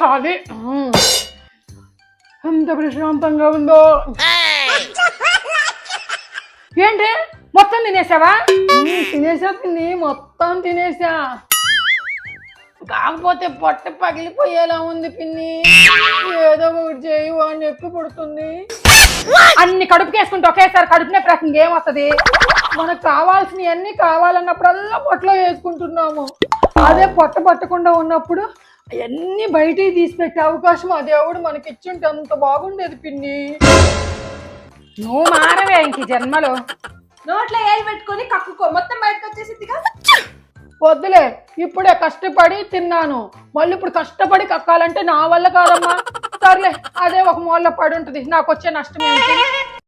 ఖాళీ. ఎంత ప్రశాంతంగా ఉందో. ఏంటి మొత్తం తినేసావా? తినేసా పిన్ని, మొత్తం తినేసా. కాకపోతే పొట్ట పగిలిపోయేలా ఉంది పిన్ని. ఏదో ఒకటి చేయి, వాడిని నొప్పి పుడుతుంది. అన్ని కడుపుకేసుకుంటే ఒకేసారి కడుపు నొప్పి రకంగా ఏమొస్తుంది? మనకు కావాల్సినవి అన్ని కావాలన్నప్పుడల్లా పొట్టలో వేసుకుంటున్నాము. అదే పొట్ట పట్టకుండా ఉన్నప్పుడు అవన్నీ బయటికి తీసి పెట్టే అవకాశం ఆ దేవుడు మనకి ఇచ్చుంటే అంత బాగుండేది పిన్ని. నువ్వు మారవే ఇంక జన్మలో. నోట్లో ఏలు పెట్టుకొని కక్కుకో, మొత్తం బయటకు వచ్చేసిద్దిగా. వద్దులే, ఇప్పుడే కష్టపడి తిన్నాను, మళ్ళీ ఇప్పుడు కష్టపడి కక్కాలంటే నా వల్ల కాదమ్మా. సర్లే, అదే ఒక మూల పడి ఉంటుంది, నాకు వచ్చే నష్టం ఏంటి?